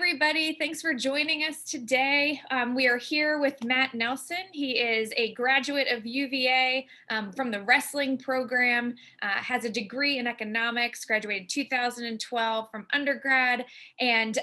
everybody. Thanks for joining us today. We are here with Matt Nelson. He is a graduate of UVA from the wrestling program, has a degree in economics, graduated 2012 from undergrad, and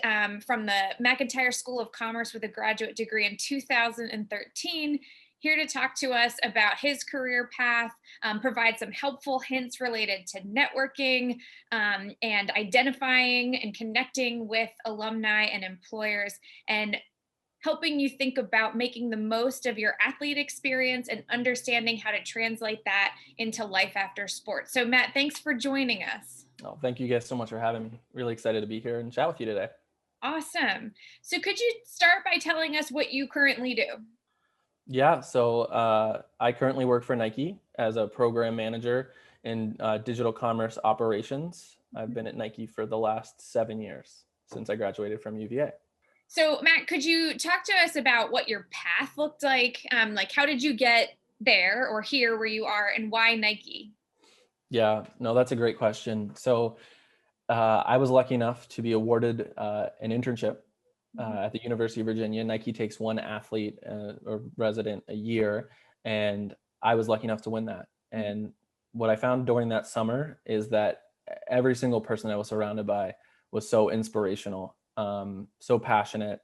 from the McIntire School of Commerce with a graduate degree in 2013. Here to talk to us about his career path, provide some helpful hints related to networking and identifying and connecting with alumni and employers, and helping you think about making the most of your athlete experience and understanding how to translate that into life after sports. So Matt, thanks for joining us. Oh, thank you guys so much for having me. Really excited to be here and chat with you today. Awesome. So could you start by telling us what you currently do? Yeah, so I currently work for Nike as a program manager in digital commerce operations. I've been at Nike for the last 7 years since I graduated from UVA. So Matt, could you talk to us about what your path looked like? Like how did you get there or here where you are, and why Nike? Yeah, no, that's a great question. So I was lucky enough to be awarded an internship at the University of Virginia. Nike takes one athlete or resident a year, and I was lucky enough to win that. And what I found during that summer is that every single person I was surrounded by was so inspirational, so passionate.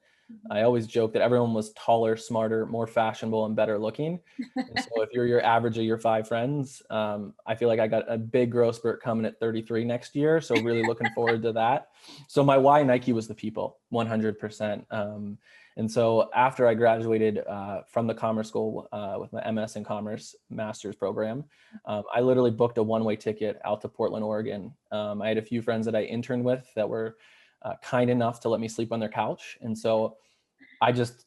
I always joke that everyone was taller, smarter, more fashionable, and better looking. And so if you're your average of your five friends, I feel like I got a big growth spurt coming at 33 next year. So really looking forward to that. So my why Nike was the people, 100%. And so after I graduated from the Commerce School with my MS in Commerce master's program, I literally booked a one-way ticket out to Portland, Oregon. I had a few friends that I interned with that were kind enough to let me sleep on their couch. And so I just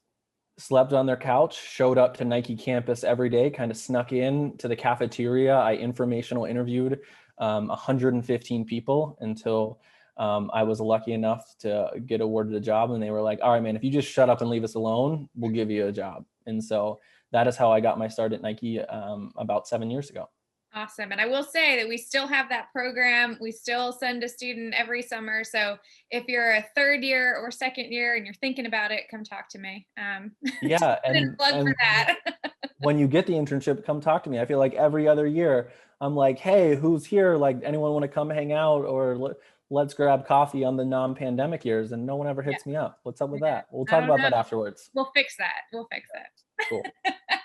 slept on their couch, showed up to Nike campus every day, kind of snuck in to the cafeteria. I informational interviewed 115 people until I was lucky enough to get awarded a job. And they were like, all right, man, if you just shut up and leave us alone, we'll give you a job. And so that is how I got my start at Nike about 7 years ago. Awesome. And I will say that we still have that program. We still send a student every summer. So if you're a third year or second year and you're thinking about it, come talk to me. Just Yeah. put in a plug for And that. when you get the internship, come talk to me. I feel like every other year I'm like, hey, who's here? Like, anyone want to come hang out, or let's grab coffee on the non-pandemic years, and no one ever Yeah. hits me up. What's up with Yeah. that? We'll I talk don't about know. that afterwards. We'll fix that. We'll fix Cool. that.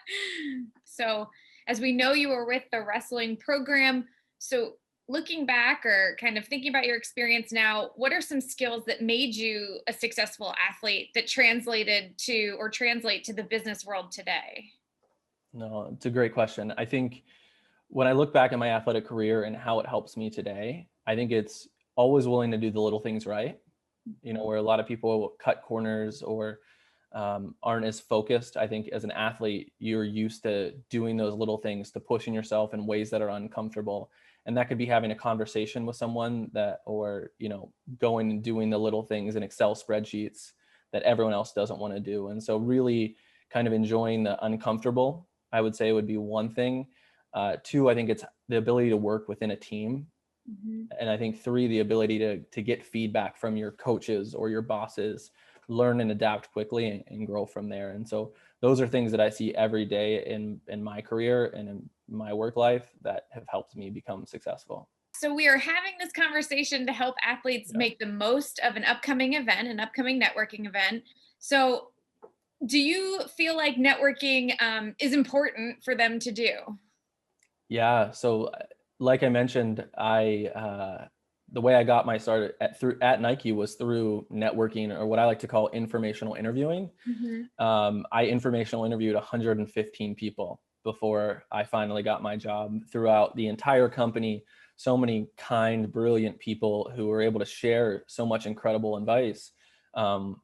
So, as we know, you were with the wrestling program. So, looking back or kind of thinking about your experience now, what are some skills that made you a successful athlete that translated to or translate to the business world today? No, it's a great question. I think when I look back at my athletic career and how it helps me today, I think it's always willing to do the little things right. Where a lot of people cut corners or aren't as focused. I think as an athlete, you're used to doing those little things, to pushing yourself in ways that are uncomfortable. And that could be having a conversation with someone or going and doing the little things in Excel spreadsheets that everyone else doesn't want to do. And so really kind of enjoying the uncomfortable, I would say, would be one thing. Two, I think it's the ability to work within a team. And I think three, the ability to get feedback from your coaches or your bosses, learn and adapt quickly and grow from there. And so those are things that I see every day in my career and in my work life that have helped me become successful. So we are having this conversation to help athletes Yeah. make the most of an upcoming event, an upcoming networking event. So do you feel like networking is important for them to do? Yeah. So like I mentioned, the way I got my start at Nike was through networking, or what I like to call informational interviewing. I informational interviewed 115 people before I finally got my job. Throughout the entire company, so many kind, brilliant people who were able to share so much incredible advice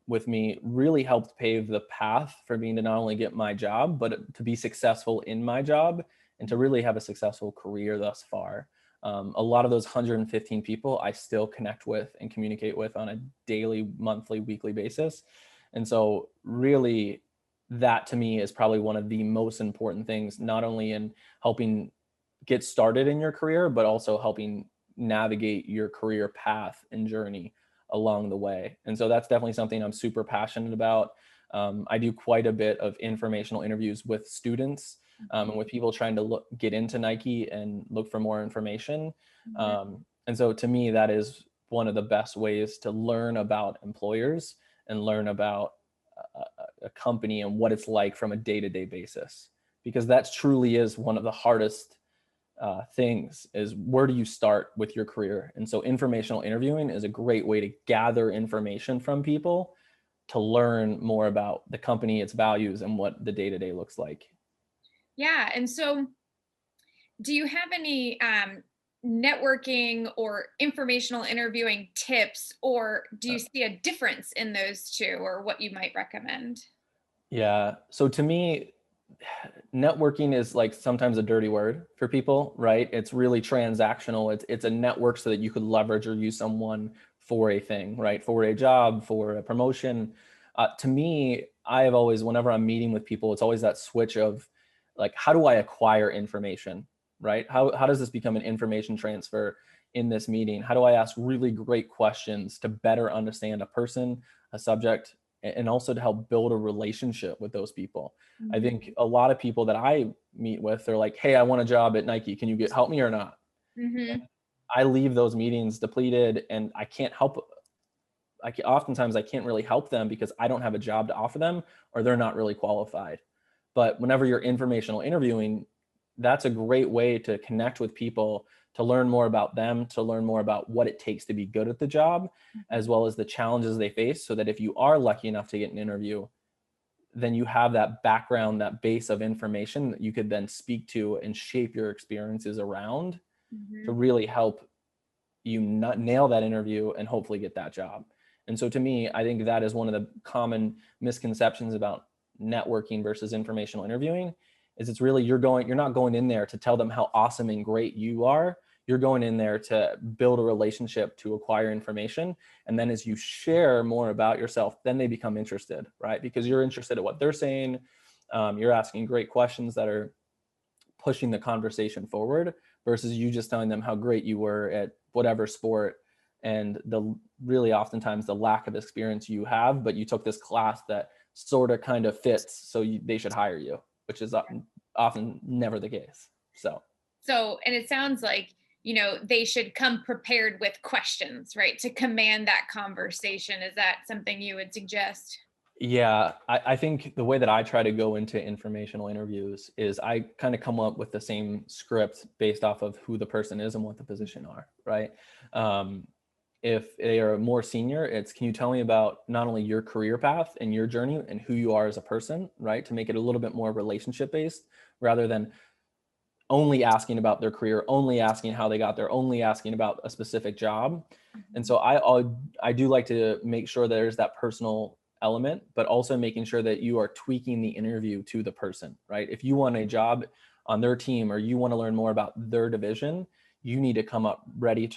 with me really helped pave the path for me to not only get my job, but to be successful in my job and to really have a successful career thus far. A lot of those 115 people I still connect with and communicate with on a daily, monthly, weekly basis. And so really that to me is probably one of the most important things, not only in helping get started in your career, but also helping navigate your career path and journey along the way. And so that's definitely something I'm super passionate about. I do quite a bit of informational interviews with students, and with people trying to get into Nike and look for more information. Mhm. And so to me, that is one of the best ways to learn about employers and learn about a company and what it's like from a day-to-day basis, because that truly is one of the hardest things, is where do you start with your career? And so informational interviewing is a great way to gather information from people to learn more about the company, its values, and what the day-to-day looks like. Yeah. And so, do you have any networking or informational interviewing tips, or do you see a difference in those two, or what you might recommend? Yeah. So to me, networking is like sometimes a dirty word for people, right? It's really transactional. It's a network so that you could leverage or use someone for a thing, right? For a job, for a promotion. To me, I have always, whenever I'm meeting with people, it's always that switch of like, how do I acquire information, right? How does this become an information transfer in this meeting? How do I ask really great questions to better understand a person, a subject, and also to help build a relationship with those people? I Mhm. think a lot of people that I meet with, they're like, "Hey, I want a job at Nike. Can you help me or not?" Mhm. I leave those meetings depleted, and oftentimes I can't really help them because I don't have a job to offer them, or they're not really qualified. But whenever you're informational interviewing, that's a great way to connect with people, to learn more about them, to learn more about what it takes to be good at the job, as Mhm. well as the challenges they face, so that if you are lucky enough to get an interview, then you have that background, that base of information that you could then speak to and shape your experiences around to Mhm. really help you not nail that interview and hopefully get that job. And so to me, I think that is one of the common misconceptions about networking versus informational interviewing, is it's really, you're not going in there to tell them how awesome and great you are. You're going in there to build a relationship, to acquire information. And then as you share more about yourself, then they become interested, right? Because you're interested in what they're saying. You're asking great questions that are pushing the conversation forward, versus you just telling them how great you were at whatever sport, and the really oftentimes the lack of experience you have, but you took this class that sort of kind of fits, so they should hire you, which is often never the case. So So, and it sounds like, they should come prepared with questions, right? To command that conversation. Is that something you would suggest? yeah, I think the way that I try to go into informational interviews is I kind of come up with the same script based off of who the person is and what the position are, right? Um, if they are more senior, it's, can you tell me about not only your career path and your journey and who you are as a person, right? To make it a little bit more relationship based, rather than only asking about their career, only asking how they got there, only asking about a specific job. And Mhm. so I do like to make sure there's that personal element, but also making sure that you are tweaking the interview to the person, right? If you want a job on their team, or you want to learn more about their division, you need to come up ready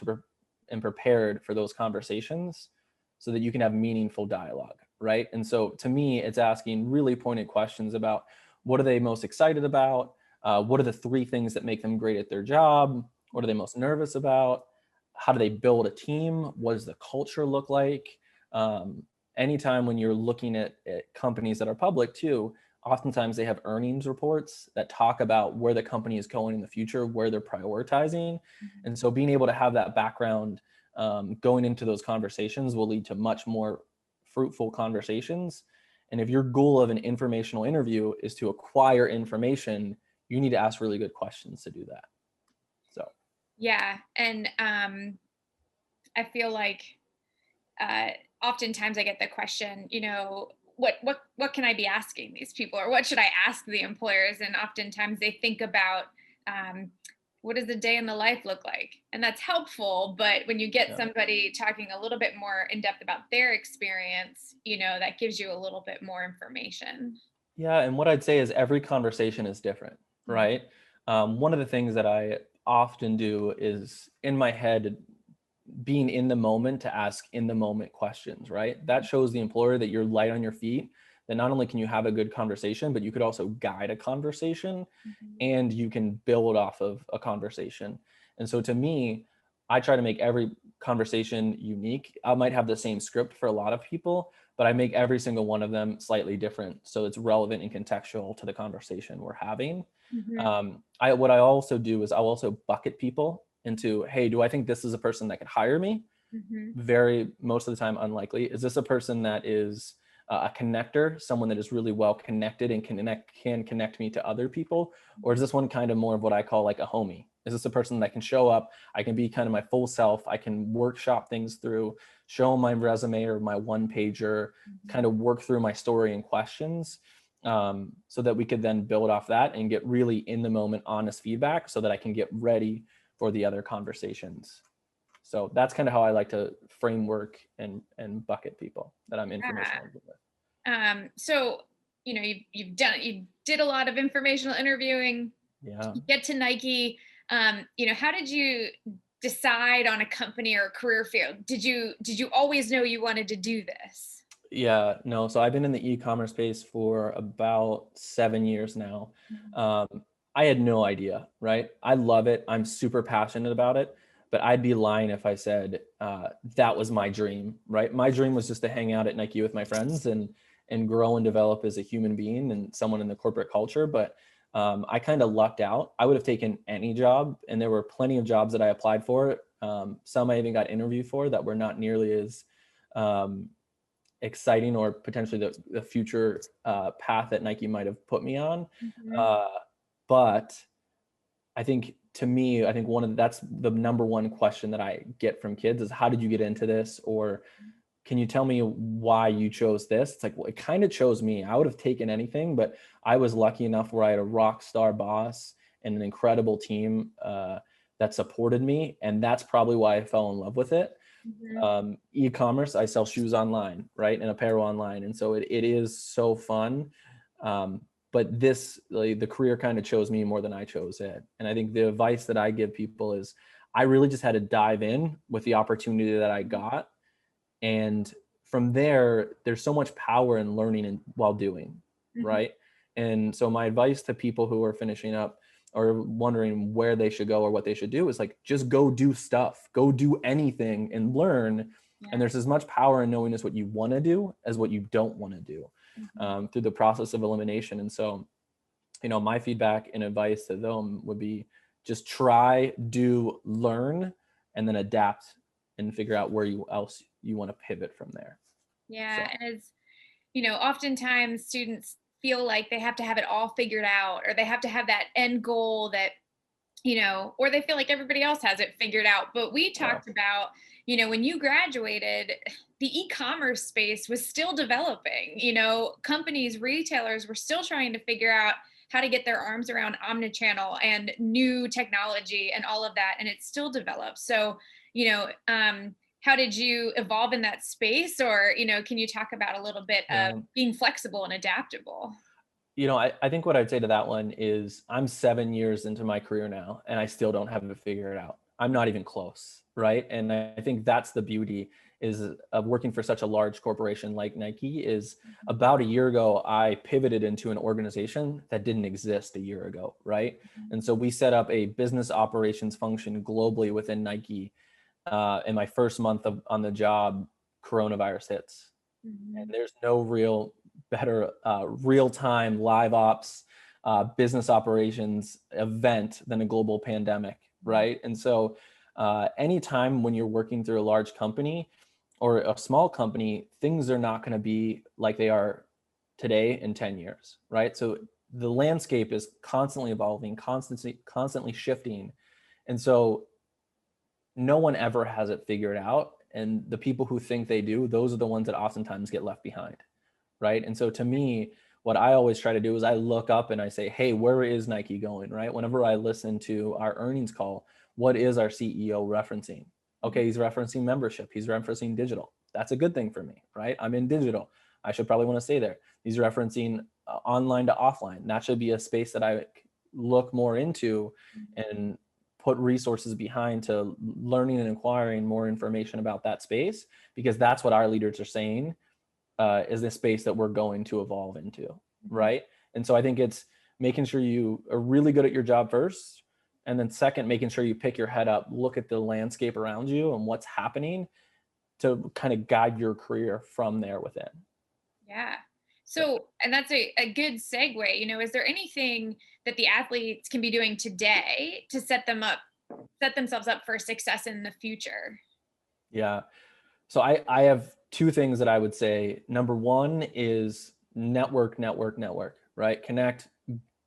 and prepared for those conversations, so that you can have meaningful dialogue, right? And so to me, it's asking really pointed questions about, what are they most excited about? What are the three things that make them great at their job? What are they most nervous about? How do they build a team? What does the culture look like? Um, Anytime when you're looking at companies that are public too, oftentimes they have earnings reports that talk about where the company is going in the future, where they're prioritizing. And Mhm. so being able to have that background, going into those conversations, will lead to much more fruitful conversations. And if your goal of an informational interview is to acquire information, you need to ask really good questions to do that. So Yeah. And I feel like uh, oftentimes I get the question, what can I be asking these people, or what should I ask the employers? And oftentimes they think about, um, what does the day in the life look like? And that's helpful, but when you get yeah. somebody talking a little bit more in depth about their experience, that gives you a little bit more information. Yeah, and what I'd say is every conversation is different, Mhm. right? One of the things that I often do is, in my head, being in the moment, to ask in the moment questions, right? That shows the employer that you're light on your feet, that not only can you have a good conversation, but you could also guide a conversation, Mhm. and you can build off of a conversation. And so to me, I try to make every conversation unique. I might have the same script for a lot of people, but I make every single one of them slightly different, so it's relevant and contextual to the conversation we're having. Mhm. What I also do is I'll also bucket people into, hey, do I think this is a person that could hire me? Mhm. Very, most of the time, unlikely. Is this a person that is a connector, someone that is really well connected and can connect me to other people? Or is this one kind of more of what I call like a homie? Is this a person that can show up, I can be kind of my full self, I can workshop things through, show them my resume or my one pager, kind Mhm. of work through my story and questions, so that we could then build off that and get really in the moment honest feedback so that I can get ready for the other conversations. So that's kind of how I like to framework and bucket people that I'm informational Yeah. with. So you did a lot of informational interviewing. Yeah. You get to Nike. How did you decide on a company or a career field? Did you always know you wanted to do this? Yeah, no. So I've been in the e-commerce space for about 7 years now. Mhm. Um, I had no idea, right? I love it. I'm super passionate about it, but I'd be lying if I said that was my dream, right? My dream was just to hang out at Nike with my friends and grow and develop as a human being and someone in the corporate culture. But I kind of lucked out. I would have taken any job, and there were plenty of jobs that I applied for. Some I even got interviewed for that were not nearly as um, exciting or potentially the future path that Nike might have put me on. Mhm. Uh, but I think to me, I think that's the number one question that I get from kids is, how did you get into this? Or can you tell me why you chose this? It's like, well, it kind of chose me. I would have taken anything, but I was lucky enough where I had a rock star boss and an incredible team that supported me. And that's probably why I fell in love with it. Mhm. E-commerce, I sell shoes online, right, and apparel online, and so it is so fun. um, but this, like, the career kind of chose me more than I chose it. And I think the advice that I give people is, I really just had to dive in with the opportunity that I got, and from there there's so much power in learning and while doing, Mhm. right? And so my advice to people who are finishing up or wondering where they should go or what they should do is, like, just go do stuff, go do anything and learn. And Yeah. there's as much power in knowing is what you want to do as what you don't want to do, Mhm. through the process of elimination. And so, my feedback and advice to them would be, just try, do, learn, and then adapt and figure out where you else you want to pivot from there. Yeah, So and oftentimes students feel like they have to have it all figured out, or they have to have that end goal that, or they feel like everybody else has it figured out. But we yeah, talked about, when you graduated, the e-commerce space was still developing. Companies, retailers were still trying to figure out how to get their arms around omnichannel and new technology and all of that, and it's still developed. So, how did you evolve in that space? Or, can you talk about a little bit of yeah. being flexible and adaptable? I think what I'd say to that one is, I'm 7 years into my career now and I still don't have it figured out. I'm not even close, right? And I think that's the beauty is of working for such a large corporation like Nike. Is about a year ago, I pivoted into an organization that didn't exist a year ago, right? And so we set up a business operations function globally within Nike. In my first month on the job, coronavirus hits, and Mhm. there's no real better real-time live ops business operations event than a global pandemic, right? And so anytime when you're working through a large company or a small company, things are not going to be like they are today in 10 years, right? So the landscape is constantly evolving, constantly shifting. And so no one ever has it figured out, and the people who think they do, those are the ones that oftentimes get left behind, right? And so to me, what I always try to do is I look up and I say, hey, where is Nike going, right? Whenever I listen to our earnings call, what is our CEO referencing? Okay, he's referencing membership, he's referencing digital. That's a good thing for me, right? I'm in digital, I should probably want to stay there. He's referencing online to offline. That should be a space that I look more into and put resources behind, to learning and acquiring more information about that space, because that's what our leaders are saying is the space that we're going to evolve into, Mhm. right? And so I think it's making sure you are really good at your job first, And then second, making sure you pick your head up, look at the landscape around you and what's happening to kind of guide your career from there within. Yeah. So So, and that's a good segue. Is there anything that the athletes can be doing today to set themselves up for success in the future? yeah. So I have two things that I would say. Number one is network, right? Connect,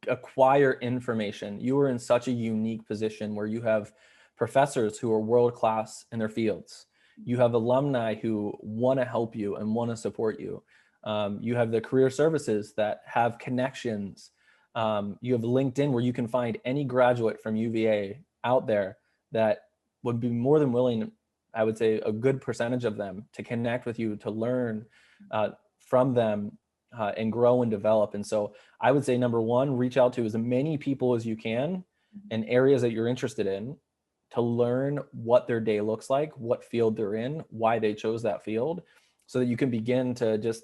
acquire information. You are in such a unique position where you have professors who are world class in their fields. You have alumni who want to help you and want to support you. You have the career services that have connections. You have LinkedIn where you can find any graduate from UVA out there that would be more than willing, I would say a good percentage of them, to connect with you, to learn from them and grow and develop. And so I would say number one, reach out to as many people as you can in areas that you're interested in to learn what their day looks like, what field they're in, why they chose that field, so that you can begin to just,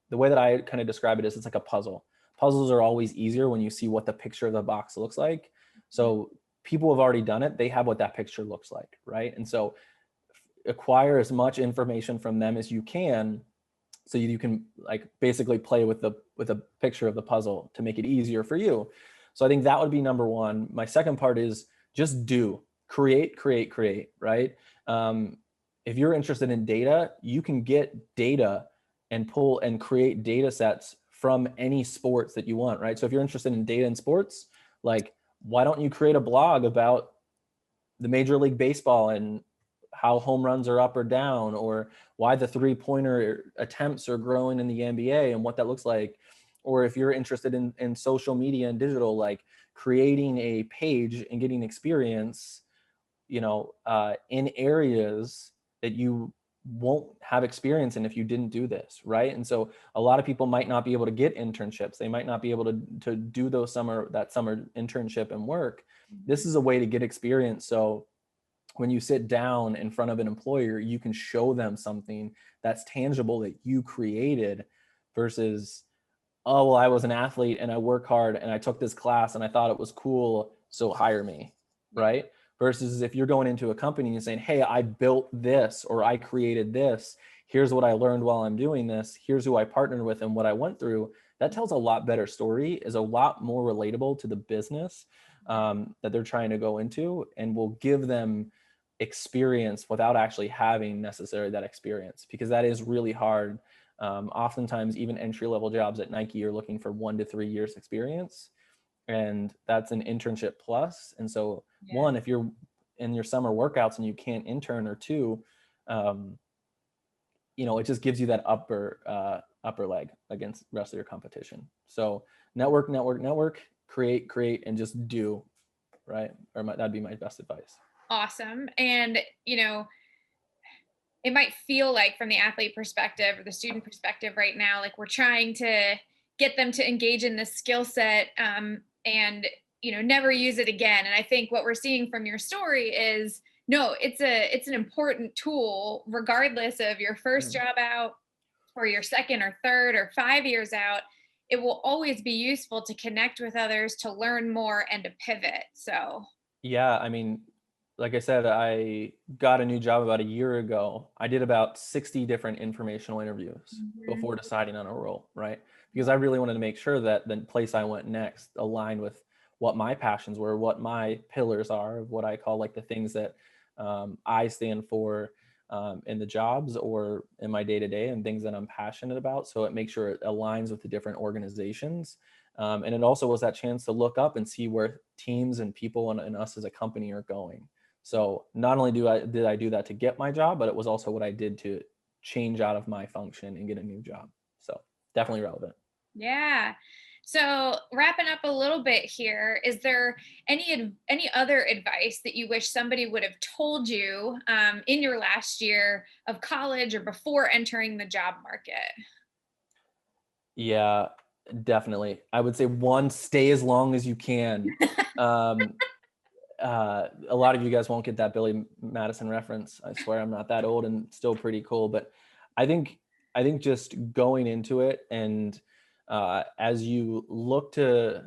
the way that I kind of describe it is it's like a puzzle. Puzzles are always easier when you see what the picture of the box looks like. So people have already done it. They have what that picture looks like, right? And so acquire as much information from them as you can so you can like basically play with a picture of the puzzle to make it easier for you. So I think that would be number one. My second part is just create, right? If you're interested in data, you can get data and pull and create data sets from any sports that you want, right? So if you're interested in data in sports, like why don't you create a blog about the Major League Baseball and how home runs are up or down, or why the three-pointer attempts are growing in the NBA and what that looks like. Or if you're interested in social media and digital, like creating a page and getting experience, in areas that you won't have experience in if you didn't do this, right? And so a lot of people might not be able to get internships. They might not be able to do that summer internship and work. This is a way to get experience. So when you sit down in front of an employer, you can show them something that's tangible that you created versus, oh, well, I was an athlete and I work hard and I took this class and I thought it was cool, so hire me, Yeah. right? Versus if you're going into a company and saying, hey, I built this or I created this, here's what I learned while I'm doing this, here's who I partnered with and what I went through, that tells a lot better story, is a lot more relatable to the business that they're trying to go into, and will give them experience without actually having necessarily that experience, because that is really hard. Oftentimes, even entry-level jobs at Nike are looking for 1 to 3 years experience, and that's an internship plus. And so, Yeah. one, if you're in your summer workouts and you can't intern, or two, it just gives you that upper leg against the rest of your competition. So network, create, and just do, right? That'd be my best advice. Awesome. And, it might feel like from the athlete perspective or the student perspective right now, like we're trying to get them to engage in this skill set, and never use it again. And I think what we're seeing from your story is, no, it's an important tool regardless of your first job out or your second or third or 5 years out. It will always be useful to connect with others, to learn more, and to pivot. So Yeah, I mean, like I said, I got a new job about a year ago. I did about 60 different informational interviews Mhm. before deciding on a role, right? Because I really wanted to make sure that the place I went next aligned with what my passions were, what my pillars are, of what I call like the things that I stand for in the jobs or in my day to day, and things that I'm passionate about. So it makes sure it aligns with the different organizations. And it also was that chance to look up and see where teams and people and us as a company are going. So not only did I do that to get my job, but it was also what I did to change out of my function and get a new job. So definitely relevant. Yeah. So wrapping up a little bit here, is there any other advice that you wish somebody would have told you in your last year of college or before entering the job market? Yeah, definitely. I would say one, stay as long as you can. Um, a lot of you guys won't get that Billy Madison reference. I swear I'm not that old and still pretty cool. But I think just going into it, and as you look to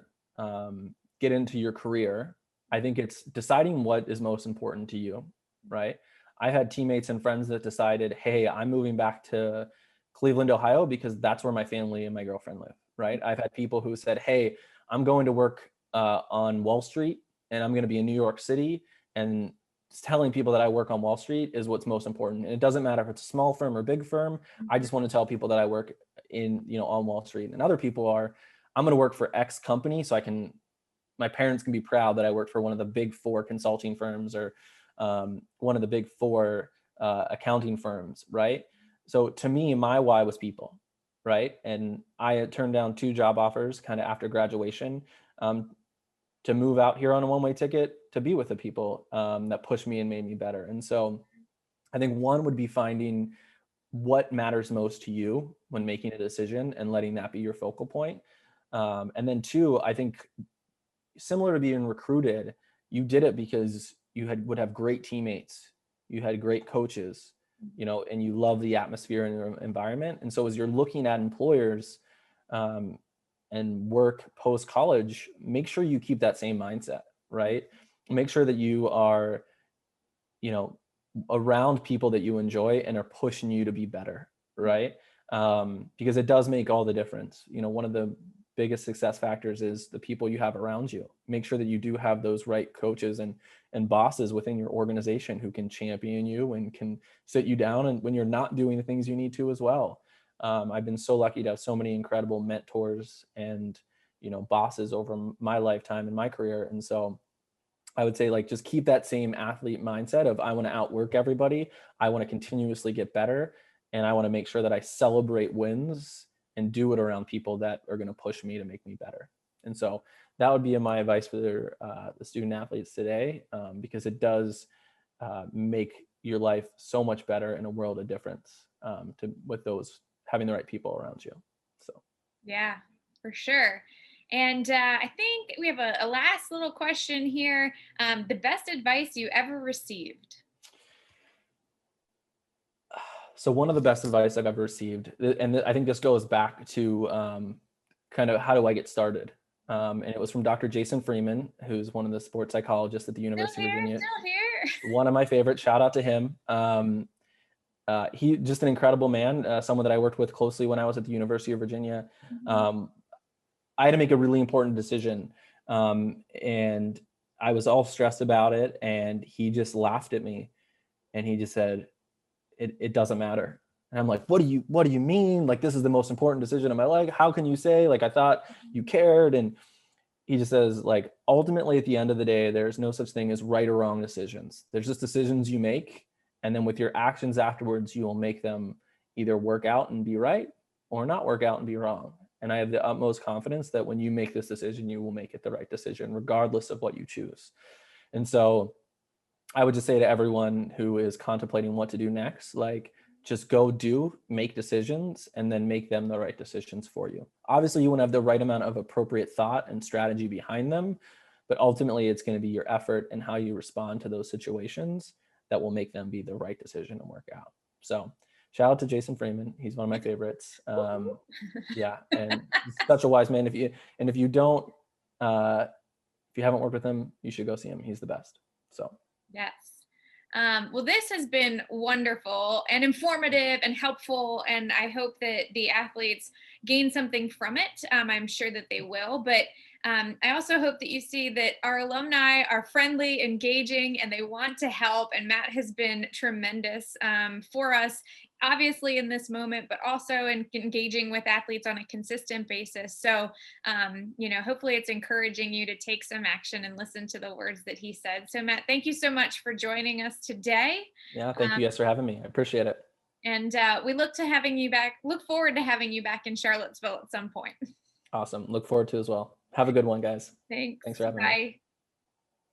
get into your career, I think it's deciding what is most important to you, right? I had teammates and friends that decided, hey, I'm moving back to Cleveland, Ohio, because that's where my family and my girlfriend live, right? I've had people who said, hey, I'm going to work on Wall Street and I'm going to be in New York City. And telling people that I work on Wall Street is what's most important. And it doesn't matter if it's a small firm or big firm. I just want to tell people that I work in, on Wall Street. And other people are, I'm going to work for X company so my parents can be proud that I work for one of the big four consulting firms or one of the big four accounting firms, right? So to me, my why was people, right? And I had turned down 2 job offers kind of after graduation um, to move out here on a one-way ticket to be with the people that pushed me and made me better. And so I think one would be finding what matters most to you when making a decision and letting that be your focal point. And then 2, I think similar to being recruited, you did it because you would have great teammates, you had great coaches, and you love the atmosphere in your environment. And so as you're looking at employers and work post college, make sure you keep that same mindset, right? Make sure that you are, around people that you enjoy and are pushing you to be better, right? Because it does make all the difference. One of the biggest success factors is the people you have around you. Make sure that you do have those right coaches and bosses within your organization who can champion you and can sit you down and when you're not doing the things you need to as well. I've been so lucky to have so many incredible mentors and bosses over my lifetime and my career. And so I would say just keep that same athlete mindset of I want to outwork everybody. I want to continuously get better. And I want to make sure that I celebrate wins and do it around people that are going to push me to make me better. And so that would be my advice for the student athletes today, because it does make your life so much better and a world of difference with those having the right people around you. So. Yeah, for sure. And I think we have a last little question here. The best advice you ever received? So one of the best advice I've ever received, and I think this goes back to kind of how do I get started? And it was from Dr. Jason Freeman, who's one of the sports psychologists at the University of Virginia. Still here. One of my favorites. Shout out to him. He just an incredible man, someone that I worked with closely when I was at the University of Virginia. I had to make a really important decision, and I was all stressed about it. And he just laughed at me, and he just said, "It doesn't matter." And I'm like, "What do you mean? Like, this is the most important decision of my life. How can you say, like, I thought you cared?" And he just says, like, ultimately, at the end of the day, there's no such thing as right or wrong decisions. There's just decisions you make. And then with your actions afterwards, you will make them either work out and be right or not work out and be wrong. And I have the utmost confidence that when you make this decision, you will make it the right decision, regardless of what you choose. And so I would just say to everyone who is contemplating what to do next, just go make decisions and then make them the right decisions for you. Obviously, you want to have the right amount of appropriate thought and strategy behind them, but ultimately it's going to be your effort and how you respond to those situations that will make them be the right decision and work out. So shout out to Jason Freeman. He's one of my favorites. Yeah. And he's such a wise man. If you haven't worked with him, you should go see him. He's the best. So. Yes. Well, this has been wonderful and informative and helpful, and I hope that the athletes gain something from it. I'm sure that they will, but I also hope that you see that our alumni are friendly, engaging, and they want to help. And Matt has been tremendous for us, obviously in this moment, but also in engaging with athletes on a consistent basis. So, hopefully it's encouraging you to take some action and listen to the words that he said. So Matt, thank you so much for joining us today. Yeah, thank you guys for having me. I appreciate it. And we look forward to having you back in Charlottesville at some point. Awesome. Look forward to as well. Have a good one, guys. Thanks. Thanks for having me. Bye.